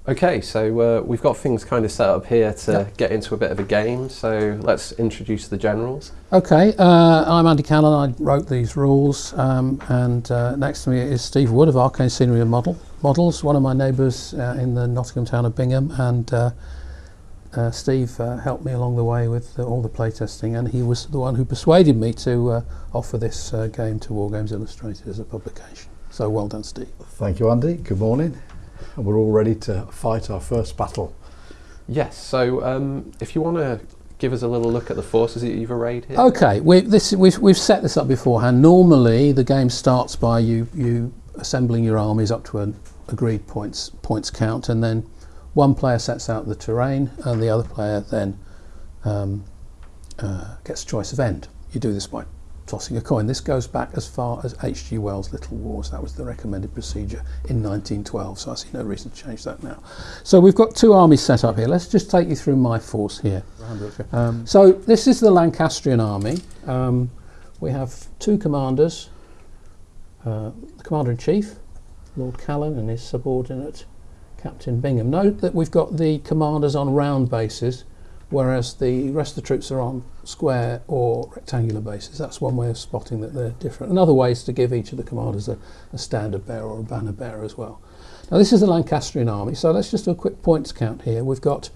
Okay, so we've got things kind of set up here to get into a bit of a game, so let's introduce the generals. Okay, I'm Andy Callan. I wrote these rules, and next to me is Steve Wood of Arcane Scenery and Models, one of my neighbours in the Nottingham town of Bingham, and Steve helped me along the way with all the playtesting, and he was the one who persuaded me to offer this game to Wargames Illustrated as a publication. So well done, Steve. Thank you, Andy. Good morning. And we're all ready to fight our first battle. Yes, so if you want to give us a little look at the forces that you've arrayed here. Okay, we've set this up beforehand. Normally the game starts by you assembling your armies up to an agreed points count, and then one player sets out the terrain and the other player then gets choice of end. You do this by tossing a coin. This goes back as far as H.G. Wells' Little Wars. That was the recommended procedure in 1912, so I see no reason to change that now. So we've got two armies set up here. Let's just take you through my force here. So this is the Lancastrian army. We have two commanders, the Commander-in-Chief, Lord Callan, and his subordinate, Captain Bingham. Note that we've got the commanders on round bases, whereas the rest of the troops are on square or rectangular bases. That's one way of spotting that they're different. Another way is to give each of the commanders a standard bearer or a banner bearer as well. Now this is the Lancastrian army, so let's just do a quick points count here. We've got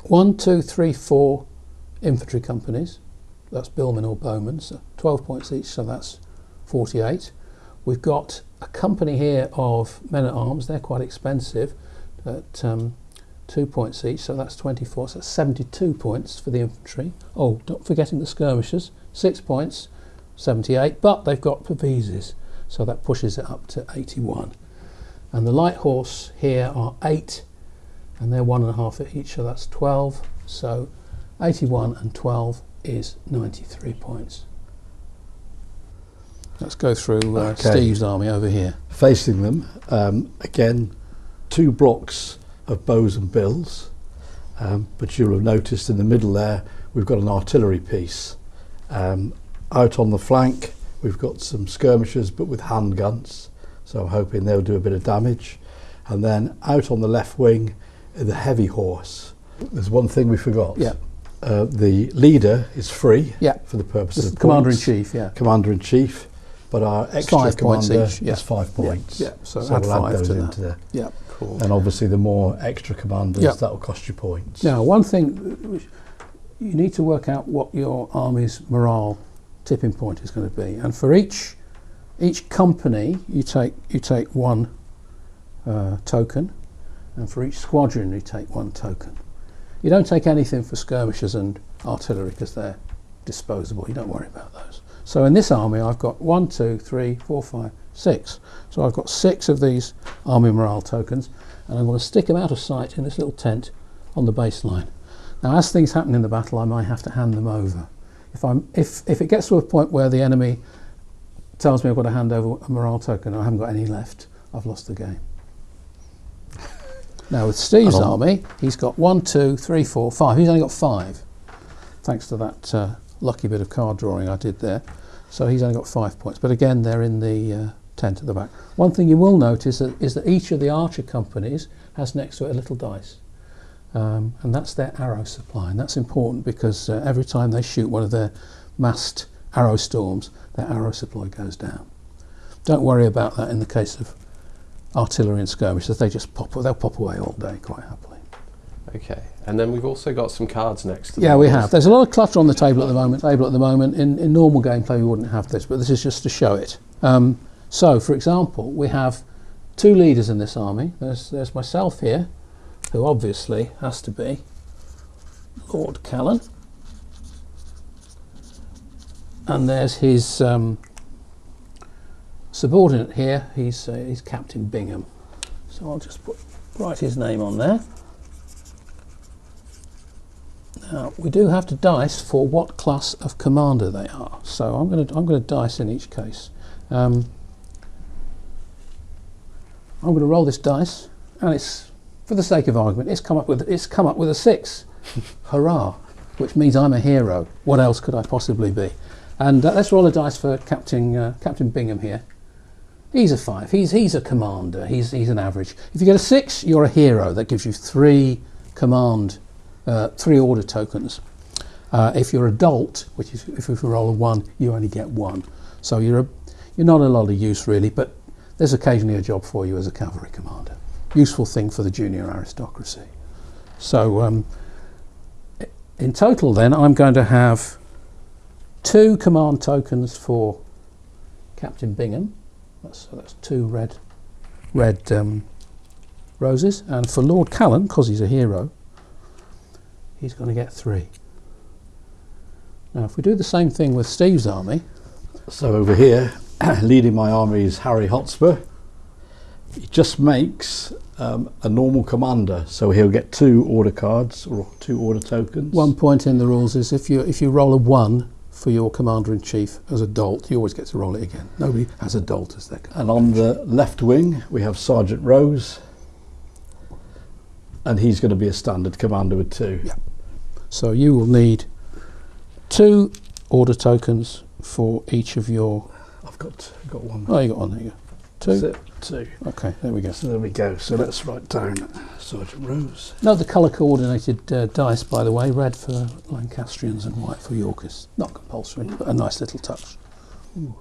1, 2, 3, 4 infantry companies. That's billmen or bowmen, so 12 points each, so that's 48. We've got a company here of men-at-arms. They're quite expensive at 2 points each, so that's 24, so that's 72 points for the infantry. Oh, not forgetting the skirmishers, 6 points, 78, but they've got pavizes, so that pushes it up to 81. And the light horse here are 8, and they're 1.5 each, so that's 12, so 81 and 12 is 93 points. Let's go through Steve's army over here. Facing them, again, 2 blocks of bows and bills, but you'll have noticed in the middle there we've got an artillery piece. Out on the flank we've got some skirmishers but with handguns, so I'm hoping they'll do a bit of damage. And then out on the left wing, the heavy horse. There's one thing we forgot. Yeah. The leader is free for the purpose of Commander-in-Chief, yeah. Commander-in-Chief, but our extra 5 points commander each, is 5 points. Yeah, so we'll add 5 those to into that. there. Yeah. Cool. And obviously the more extra commanders, that will cost you points. Now, one thing, you need to work out what your army's morale tipping point is going to be, and for each company you take 1 token, and for each squadron you take 1 token. You don't take anything for skirmishers and artillery because they're disposable. You don't worry about those. So in this army I've got 1, 2, 3, 4, 5, 6. So I've got 6 of these army morale tokens, and I'm going to stick them out of sight in this little tent on the baseline. Now as things happen in the battle I might have to hand them over. If it gets to a point where the enemy tells me I've got to hand over a morale token and I haven't got any left, I've lost the game. Now with Steve's army, he's got 1, 2, 3, 4, 5. He's only got 5, thanks to that lucky bit of card drawing I did there. So he's only got 5 points, but again they're in the tent at the back. One thing you will notice is that each of the archer companies has next to it a little dice, and that's their arrow supply, and that's important because every time they shoot one of their massed arrow storms, their arrow supply goes down. Don't worry about that in the case of artillery and skirmishers. They'll pop away all day quite happily. Okay, and then we've also got some cards next to them. Yeah, we have. There's a lot of clutter on the table at the moment. In normal gameplay we wouldn't have this, but this is just to show it. So, for example, we have 2 leaders in this army. There's myself here, who obviously has to be Lord Callan, and there's his subordinate here. He's Captain Bingham. So I'll just write his name on there. Now we do have to dice for what class of commander they are. So I'm going to dice in each case. I'm going to roll this dice, and it's, for the sake of argument, it's come up with a 6. Hurrah! Which means I'm a hero. What else could I possibly be? And let's roll a dice for Captain Bingham here. He's a 5. He's a commander. He's an average. If you get a 6, you're a hero. That gives you 3 command, 3 order tokens. If you're adult, which is if you roll a 1, you only get 1. So you're not a lot of use really, but there's occasionally a job for you as a cavalry commander. Useful thing for the junior aristocracy. So in total then, I'm going to have 2 command tokens for Captain Bingham. That's 2 red roses, and for Lord Callan, because he's a hero, he's going to get 3. Now if we do the same thing with Steve's army. So over here, leading my army is Harry Hotspur. He just makes a normal commander, so he'll get 2 order cards or 2 order tokens. 1 point in the rules is if you roll a 1 for your commander-in-chief as a dolt, you always get to roll it again. Nobody has a dolt as their commander. And on the left wing we have Sergeant Rose, and he's going to be a standard commander with 2. Yeah. So you will need 2 order tokens for each of your... I've got 1. Oh, you got one, there you go. 2? That's it, 2. Okay, there we go. So there we go. So let's write down Sergeant Rose. Note the colour coordinated dice, by the way, red for Lancastrians and white for Yorkists. Not compulsory, but a nice little touch. Ooh.